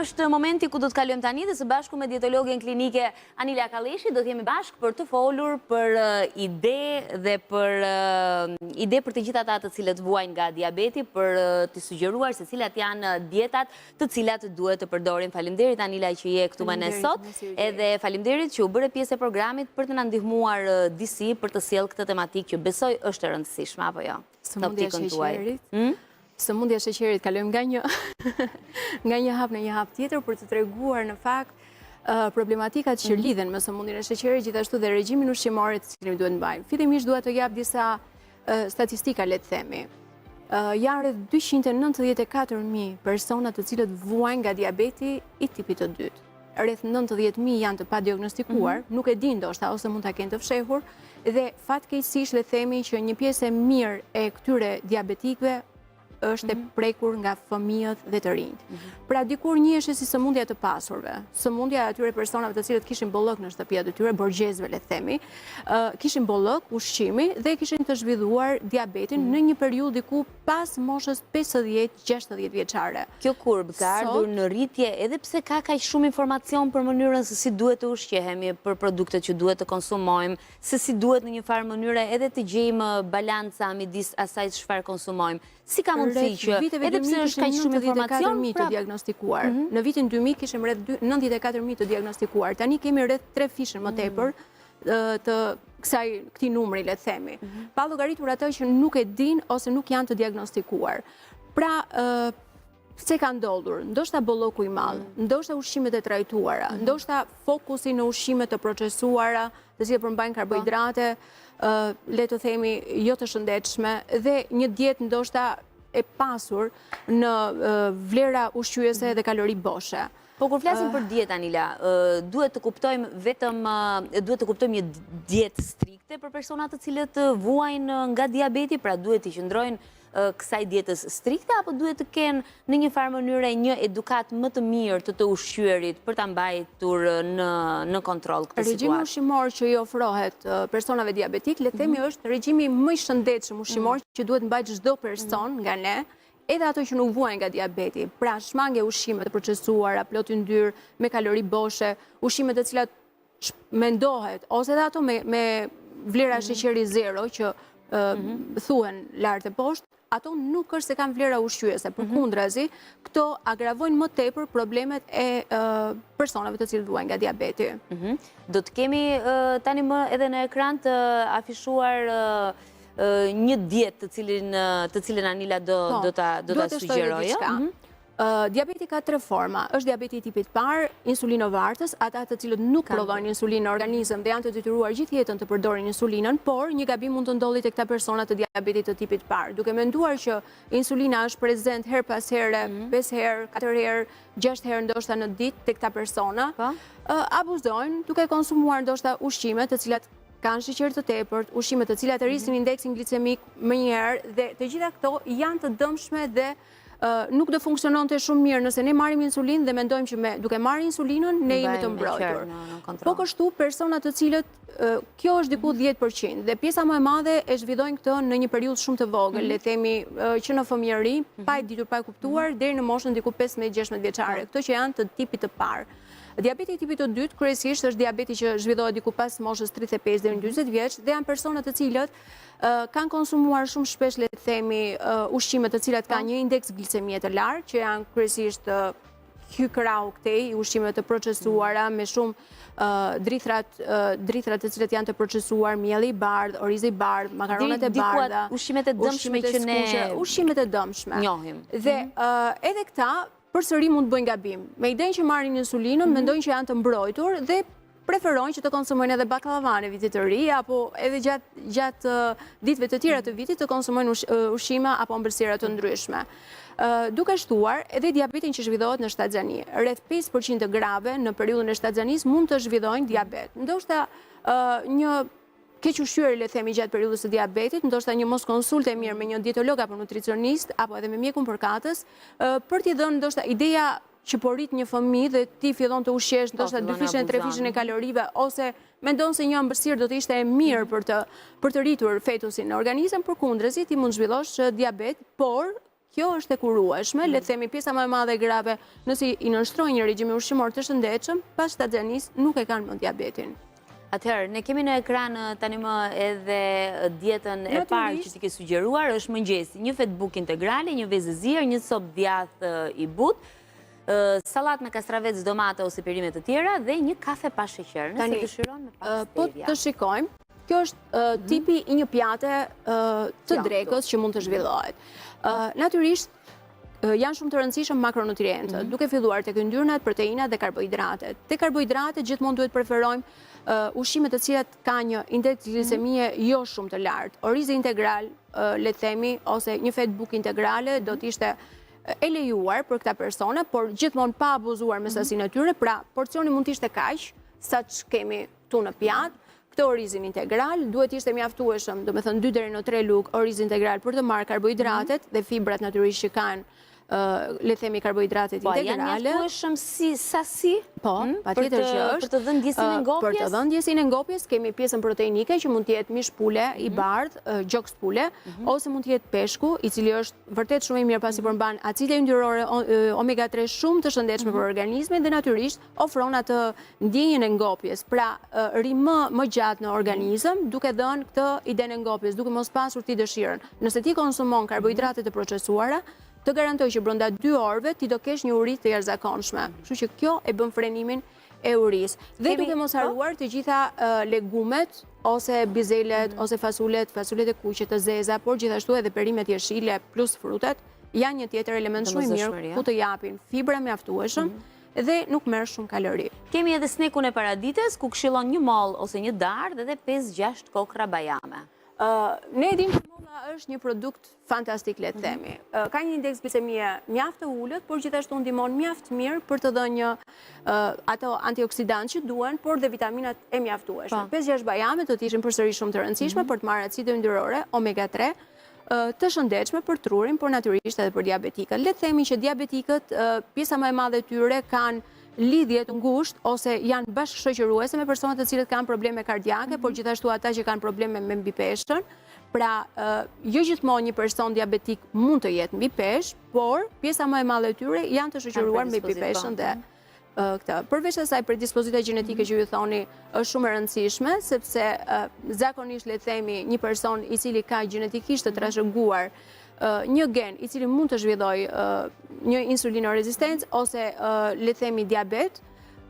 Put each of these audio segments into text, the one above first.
është momenti ku do të kalojmë tani dhe së bashku me dietologen klinike Anila Kalleshi do të jemi bashkë për të folur për ide për të gjitha ata të cilët vuajnë nga diabeti, për të sugjeruar se cilat janë dietat të cilat duhet të përdorin. Faleminderit Anila që je këtu me ne sot, edhe faleminderit që u bëre pjesë e programit për të na ndihmuar disi për të sjellë këtë tematikë që besoj është e rëndësishme apo jo. Sëmundja e sheqerit kalojmë nga një hap në një hap tjetër për të treguar në fakt problematikat që lidhen me sëmundjen e sheqerit, gjithashtu dhe regjimin ushqimor të cilin duhet mbajmë. Fillimisht dua të jap disa statistika, le të themi. Janë rreth 294.000 persona të cilët vuajnë nga diabeti i tipit të dytë. Rreth 90.000 janë të padiagnostikuar, nuk e din ndoshta ose mund ta kenë të fshehur, dhe fatkeqësisht le të themi që një pjesë e mirë e këtyre diabetikëve është e prekur nga fëmijët dhe të rinjt. Pra dikur njihej si sëmundja të pasurve, sëmundja e atyre personave të cilët kishin bollok në shtëpiat e tyre, borgjezve le të themi, kishin bollok, ushqimi dhe kishin të zhvilluar diabetin në një periudhë diku pas moshës 50-60 vjeçare. Kjo kurb ka ardhur në rritje edhe pse ka kaq shumë informacion për mënyrën se si duhet të ushqehemi, për produktet që duhet të konsumojmë, se si duhet në një farë mënyre edhe të gjejmë balanca midis asaj çfarë konsumojmë. Si ka mundësi që edhe pse është kaq shumë informacion të diagnostikuar. Në vitin 2000 kishim rreth 94.000 të diagnostikuar. Tani kemi rreth 3 fishën më tepër të këtij numri, le të themi. Pa llogaritur ato që nuk e din ose nuk janë të diagnostikuar. Pra, pse ka ndodhur? Ndoshta bolloku i madh, ndoshta ushqimet e trajtuara, ndoshta fokusi në ushqimet të procesuara, të cilat përmbajnë karbohidrate, le të themi jo të shëndetshme, dhe një dietë ndoshta e pasur në vlera ushqyese dhe kalori boshe. Po kur flasim për dietë Anila, duhet të kuptojmë një dietë strikte për persona të cilët vuajnë nga diabeti, pra duhet të qëndrojnë kësaj dietës strikte, apo duhet të kenë në një farë mënyre një edukat më të mirë të ushqyerit për ta mbajtur në kontroll këtë situatë? Regjimi ushqimor që i ofrohet personave diabetik, le të themi, është regjimi më i shëndetshëm ushqimor që duhet mbajë çdo person nga ne, edhe ato që nuk vuajnë nga diabeti. Pra, shmange ushqime të procesuara, plot yndyrë, me kalori boshe, ushqime të cilat mendohet, ose edhe ato me vlera sheqeri zero që thuhen lart e poshtë, ato nuk është se kanë vlera ushqyese, përkundrazi, këto agravojnë më tepër problemet e personave të cilët vuajnë nga diabeti. Do të kemi tani më edhe në ekran të afishuar një dietë të cilën Anila do ta sugjerojë. Diabeti ka 3 forma. Është diabeti i tipit parë, insulinovartës, ata të cilët nuk prodhojnë insulinë në organizëm dhe janë të detyruar gjithë jetën të përdorin insulinën, por një gabim mund të ndodhi tek këta persona të diabetit të tipit parë. Duke menduar që insulina është prezent her pas here, 5 herë, 4 herë, 6 herë ndoshta në ditë tek këta persona, abuzojnë duke konsumuar ndoshta ushqime të cilat kanë sheqer të tepërt, ushqime të cilat rrisin indeksin glicemik më njëherë, dhe të gjitha këto janë të dëmshme dhe nuk do funksiononte shumë mirë nëse ne marrim insulinë dhe mendojmë që duke marrë insulinën ne jemi të mbrojtur. Po kështu persona të cilët kjo është diku 10% dhe pjesa më e madhe e zhvillojnë këtë në një periudhë shumë të vogël, le themi që në fëmijëri, pa e ditur, pa e kuptuar, deri në moshën diku 15-16 vjeçare, këto që janë të tipit të parë. Diabeti i tipit të dytë kryesisht është diabeti që zhvillohet diku pas moshës 35 deri në 40 vjeç dhe janë persona të cilët kanë konsumuar shumë shpesh, le të themi, ushqime të cilat kanë një indeks glicemie të lartë, që janë kryesisht hykrau këtej, ushqime të procesuara me shumë drithrat të cilat janë të procesuar, mielli i bardhë, orizi i bardhë, makaronet e bardha, ushqimet e dëmshme që ne njohim. Dhe edhe këta përsëri mund të bëjnë gabim. Me idenë që marrin insulinën, mendojnë që janë të mbrojtur dhe preferojnë që të konsumojnë edhe baklavan e vitit të ri, apo edhe gjatë ditëve të tjera të vitit të konsumojnë ushqime apo ëmbëlsira të ndryshme. Duke shtuar edhe diabetin që zhvillohet në shtatzani. Rreth 5% të grave në periudhën e shtatzanisë mund të zhvillojnë diabet. Ndoshta një keq ushqyer, le të themi, gjatë periudhës së diabetit, ndoshta një mos konsulte mirë me një dietolog apo nutricionist apo edhe me mjekun përkatës, për t'i dhënë ndoshta ideja që po rrit një fëmijë dhe ti fillon të ushqesh ndoshta 2 fishën, 3 fishën e kalorive, ose mendon se një ëmbëlsirë do të ishte e mirë për të rritur fetusin në organizëm, përkundrazi ti mund zhvillosh diabet, por kjo është e kurueshme, le të themi pjesa më e madhe e grave, nëse i nënshtrojnë një regjim ushqimor të shëndetshëm, pas staxanisë nuk e kanë më diabetin. Atëherë, ne kemi në ekran tani më edhe dietën e parë që ti ke sugjeruar, është mëngjesi, një fetbuk integrale, një vezë zirë, një sop djath i butë, salat me kastravec, domate ose perime të tjera dhe një kafe pa sheqer. Nëse dëshiron me pak stevia. Po të shikojmë, kjo është tipi i një pjate të drekës që mund të zhvillohet. Natyrisht, janë shumë të rëndësishëm makronutrientët, duke filluar tek yndyrnat, proteinat dhe karbohidratet. Te karbohidratet gjithmonë duhet preferojmë ushqime të cilat ka një indeks glisemie jo shumë të lartë. Orizi integral, le të themi, ose një fetbuk integrale do të ishte e lejuar për këta persona, por gjithmonë pa abuzuar me sasinë e tyre, pra porcioni mund të ishte kaq, sa që kemi tu në pjatë. Këtë orizin integral duhet ishte mjaftueshëm, do me thënë 2 deri në 3 lugë oriz integral për të marrë karbohidratet dhe fibrat natyrisht që kanë le themi karbohidratet integrale. Po, janë mjaftueshëm si sasi? Po, patjetër që është. Për të dhënë ndjesin e ngopjes? Për të dhënë ndjesin e ngopjes, kemi pjesën proteinike që mund të jetë mish pule, i bardhë, gjoks pule, ose mund të jetë peshku, i cili është vërtet shumë i mirë pasi përmban acide yndyrore omega 3 shumë të shëndetshme për organizmin dhe natyrisht ofron atë ndjenjën e ngopjes. Pra, ri më gjatë në organizëm, duke dhënë këtë idenë e ngopjes, duke mos pasur ti dëshirën. Nëse ti konsumon karbohidrate të procesuara, të garantoj që brenda 2 orëve ti do kesh një uri të jashtëzakonshme. Kështu që kjo e bën frenimin e urisë. Dhe duke mos haruar të gjitha legumet ose bizelet ose fasulet e kuqe të zeza, por gjithashtu edhe perimet jeshile plus frutat, janë një tjetër element shumë i mirë ku të japin fibra mjaftueshëm dhe nuk merr shumë kalori. Kemi edhe snekun e paradites ku këshillon një moll ose një dardhë dhe 5-6 kokra bajame. Ne e dim që molla është një produkt fantastik, le të themi. Ka një indeks glisemie mjaft të ulët, por gjithashtu ndihmon mjaft mirë për të dhënë një ato antioksidantë që duhen, por dhe vitaminat e mjaftueshme. 5-6 bajame do të ishin përsëri shumë të rëndësishme për të marrë acide yndyrore omega 3 të shëndetshme për trurin, por natyrisht edhe për diabetikët. Le të themi që diabetikët, pjesa më e madhe e tyre kanë lidhje të ngushtë ose janë bashkëshoqëruese me personat të cilët kanë probleme kardiake, por gjithashtu ata që kanë probleme me mbipeshën. Pra, jo gjithmonë një person diabetik mund të jetë mbi peshë, por pjesa më e madhe e tyre janë të shoqëruar me mbipeshën dhe këtë. Përveç asaj, predispozita gjenetike që ju thoni është shumë e rëndësishme, sepse zakonisht le të themi një person i cili ka gjenetikisht të trashëguar një gen i cili mund të zhvilloj një insulinorezistencë ose le të themi diabet,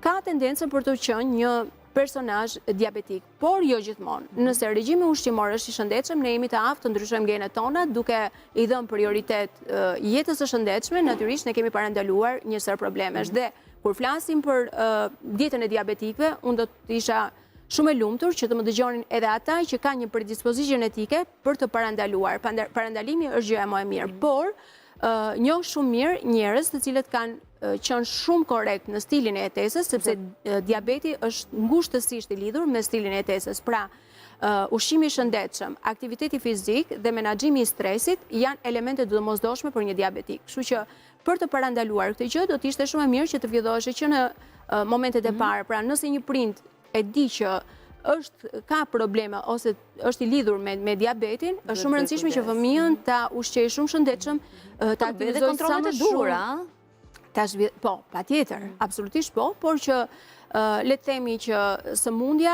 ka tendencën për të qenë një personazh diabetik, por jo gjithmonë. Nëse regjimi ushqimor është i shëndetshëm, ne jemi të aftë të ndryshojmë genet tona duke i dhënë prioritet jetës së shëndetshme, natyrisht ne kemi parandaluar një sër problemesh. Dhe kur flasim për dietën e diabetikëve, unë do të isha shumë e lumtur që të më dëgjonin edhe ata që kanë një predispozitë gjenetike për të parandaluar. Parandalimi është gjëja më e mirë, por njoh shumë mirë njerëz të cilët kanë qenë shumë korrekt në stilin e jetesës, sepse diabeti është ngushtësisht i lidhur me stilin e jetesës. Pra, ushqimi i shëndetshëm, aktiviteti fizik dhe menaxhimi i stresit janë elemente të domosdoshme për një diabetik. Kështu që për të parandaluar këtë gjë do të ishte shumë e mirë që të filloheshë që në momentet e para. Pra, nëse një prind e di që ka probleme ose është i lidhur me diabetin, është shumë rëndësishme që fëmijën ta ushqejë shumë shëndetshëm, ta aktivizojë sa më shumë. Po, patjetër, absolutisht po, por që le të themi që sëmundja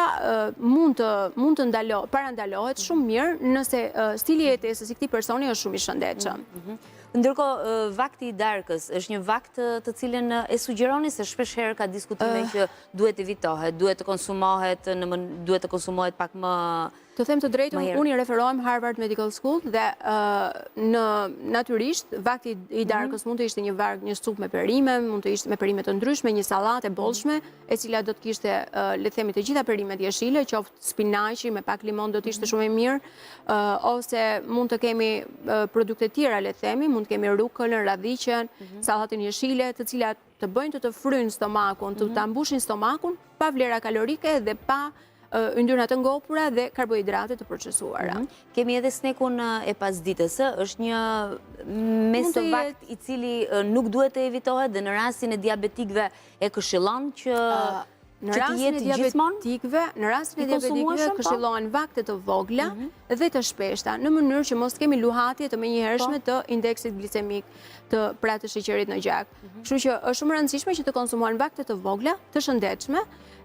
mund të parandalohet shumë mirë nëse stili i jetesës i këtij personi është shumë i shëndetshëm. Ndërkohë, vakti i darkës është një vakt të cilën e sugjeroni se shpesh herë ka diskutime që duhet evitohet, duhet të konsumohet pak më... Të them të drejtën, unë i referohem Harvard Medical School dhe natyrisht vakti i darkës mund të ishte një varg, një supë me perime, mund të ishte me perime të ndryshme, një sallatë e bollshme, e cila do të kishte le të themi të gjitha perimet jeshile, qoftë spinaqi me pak limon do të ishte shumë e mirë, ose mund të kemi produkte tjera le të themi, mund të kemi rukëllën, radhiqen, sallatën jeshile, të cilat të bëjnë të fryjnë stomakun, të ta mbushin stomakun pa vlera kalorike dhe pa yndyrna të ngopura dhe karbohidrate të procesuara. Kemi edhe snekun e pasdites, është një mesovakt i cili nuk duhet të evitohet dhe në rastin e diabetikëve e këshillon që Në rastin e diabetikëve këshillohen vakte të vogla dhe të shpeshta, në mënyrë që mos kemi luhatje të menjëhershme të indeksit glicemik pra të sheqerit në gjak. Kështu që është shumë e rëndësishme që të konsumohen vakte të vogla, të shëndetshme,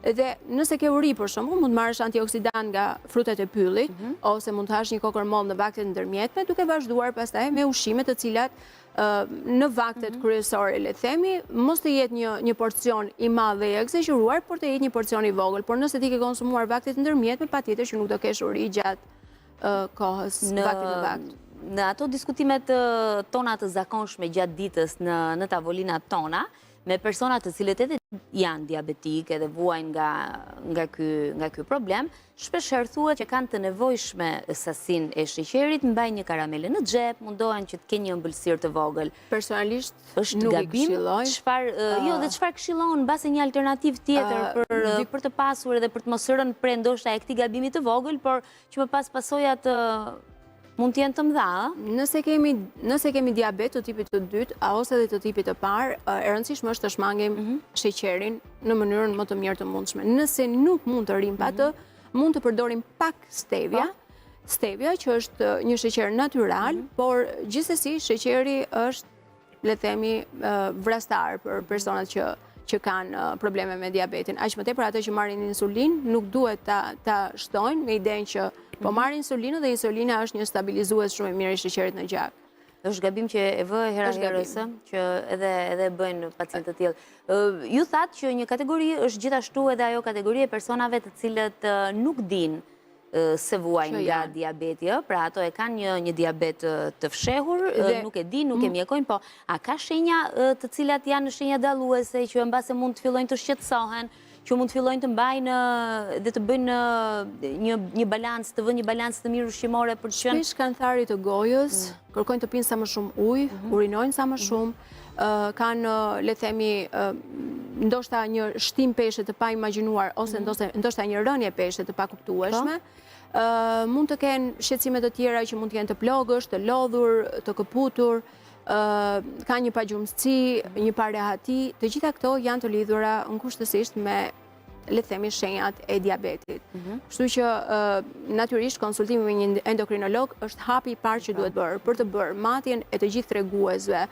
dhe nëse ke uri për shembull, mund të marrësh antioksidant nga frutat e pyllit, ose mund të hash një kokormoll në vaktet ndërmjetme, duke vazhduar pastaj me ushqime të cilat në vaktet kryesore, le themi, mos të jetë një porcion i madh dhe i egzageruar, por të jetë një porcion i vogël. Por nëse ti ke konsumuar vaktet ndërmjetme, patjetër që nuk do kesh uri gjatë kohës vaktit në vakt. Në ato diskutimet tona të zakonshme gjatë ditës në tavolinat tona, me personat të cilët edhe janë diabetik edhe vuajnë nga ky problem, shpeshherë thuhet që kanë të nevojshme sasin e sheqerit, mbajnë një karamele në xhep, mundohen që të kenë një ëmbëlsirë të vogël. Personalisht është nuk i gabim, këshilloj. Dhe çfarë këshillon mbase një alternativë tjetër për të pasur edhe për të mos rënë pre ndoshta e këtij gabimi të vogël, por që më pas pasojat mund të jenë të mëdha, Nëse kemi diabet të tipit të dytë, ose dhe të tipit të parë, e rëndësishme është të shmangim sheqerin në mënyrën më të mirë të mundshme. Nëse nuk mund të rrim pa të, mund të përdorim pak stevia, që është një sheqer natyral, por gjithsesi sheqeri është, le themi, vrastar për personat që kanë probleme me diabetin. Aq më tepër ata që marrin insulin nuk duhet ta shtojnë me idenë që po marrin insulinë dhe insulina është një stabilizues shumë i mirë i sheqerit në gjak. Është gabim që e vë hera herës, që edhe bëjnë pacientë të tillë. Ju thatë që një kategori është gjithashtu edhe ajo kategori e personave të cilët nuk dinë se vuajnë nga diabeti, pra ato e kanë një diabet të fshehur, nuk e di, nuk e mjekojnë, po a ka shenja të cilat janë shenja dalluese që mbase mund të fillojnë të shqetësohen, që mund të fillojnë të mbajnë dhe të bëjnë një balans, të vënë një balans të mirë ushqimore për të qenë. Shpesh kanë tharje të gojës, kërkojnë të pinë sa më shumë ujë, urinojnë sa më shumë, kanë, le themi, ndoshta një shtim peshe të pa imagjinuar, ose ndoshta një rënje peshe të pa kuptueshme. Mund të kenë shqetësime të tjera që mund të jenë të plogësh, të lodhur, të këputur, ka një pagjumësi, një parehati, të gjitha këto janë të lidhura ngushëtësisht me, le të themi, shenjat e diabetit. Kështu që natyrisht konsultimi me një endokrinolog është hapi i parë që duhet bërë për të bërë matjen e të gjithë treguesve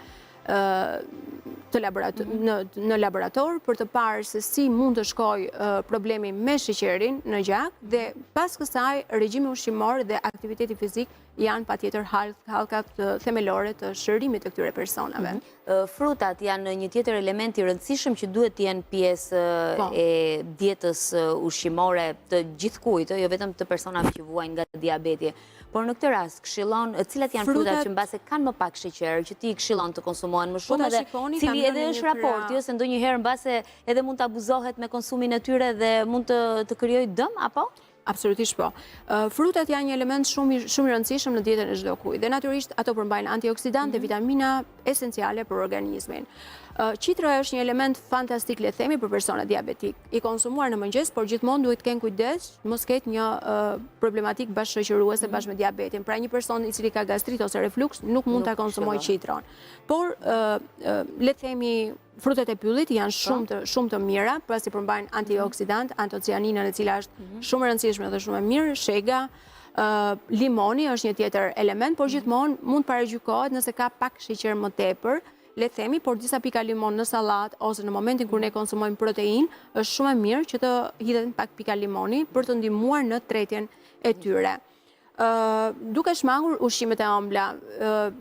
në laborator për të parë se si mund të shkoj problemi me sheqerin në gjak, dhe pas kësaj regjimi ushqimor dhe aktiviteti fizik janë patjetër hallkat themelore të shërimit të këtyre personave. Frutat janë një tjetër element i rëndësishëm që duhet të jenë pjesë e dietës ushqimore të gjithkujt, jo vetëm të personave që vuajnë nga diabeti. Por në këtë rast, këshillon, cilat janë frutat që mbase kanë më pak sheqer, që ti këshillon të konsumohen më shumë, edhe cili edhe është raporti, ose ndonjëherë mbase edhe mund të abuzohet me konsumin e tyre dhe mund të krijojë dëm, apo? Absolutisht po. Frutat janë një element shumë i rëndësishëm në dietën e çdo kujt dhe natyrisht ato përmbajnë antioksidantë dhe vitamina esenciale për organizmin. Qitra është një element fantastik, le themi, për persona diabetik. I konsumuar në mëngjes, por gjithmonë duhet të kenë kujdes, mos ketë një problematik bashkëshoqëruese bashkë me diabetin. Pra një person i cili ka gastrit ose refluks nuk mund ta konsumojë qitron. Por le themi frutat e pyllit janë shumë të mira, pasi përmbajnë antioksidant, antocianinën e cila është shumë e rëndësishme dhe shumë e mirë, shega, limoni është një tjetër element, por gjithmonë mund paragjykohet nëse ka pak sheqer më tepër, le themi, por disa pika limon në sallat ose në momentin kur ne konsumojmë protein, është shumë e mirë që të hidhen pak pika limoni për të ndihmuar në tretjen e tyre. Duke shmangur ushqimet e ëmbla,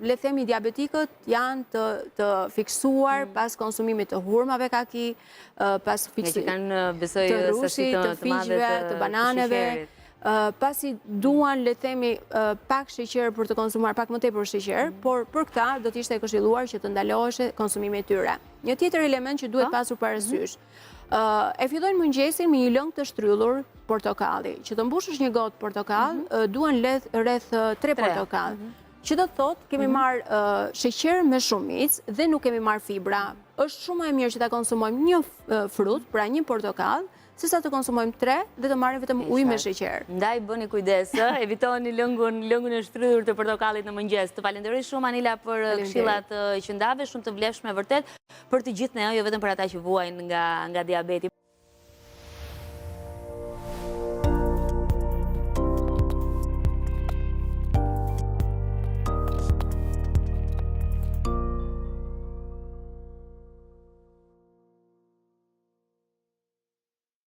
le themi diabetikët janë të fiksuar pas konsumimit të hurmave kaki, pas fiksimit të rushit, të figjve, të bananeve, pasi duan, le themi, pak sheqer për të konsumuar pak më tepër sheqer, por për këta do të ishte e këshilluar që të ndaloheshe konsumimi i tyre. Një tjetër element që duhet pasur parasysh. E fillojnë mëngjesin me një lëng të shtrydhur portokalli. Që të mbushësh një gotë portokall, duan rreth 3 portokall. Që do të thotë, kemi marrë sheqer me shumicë dhe nuk kemi marrë fibra. Është shumë e mirë që ta konsumojmë një frut, pra një portokall, sesa të konsumojmë 3 dhe të marrim vetëm ujë me sheqer. Ndaj bëni kujdes, evitoni lëngun e shtrydhur të portokallit në mëngjes. Të falenderoj shumë Anila për këshillat që ndave, shumë të vlefshme vërtet për të gjithë ne, jo vetëm për ata që vuajnë nga diabeti.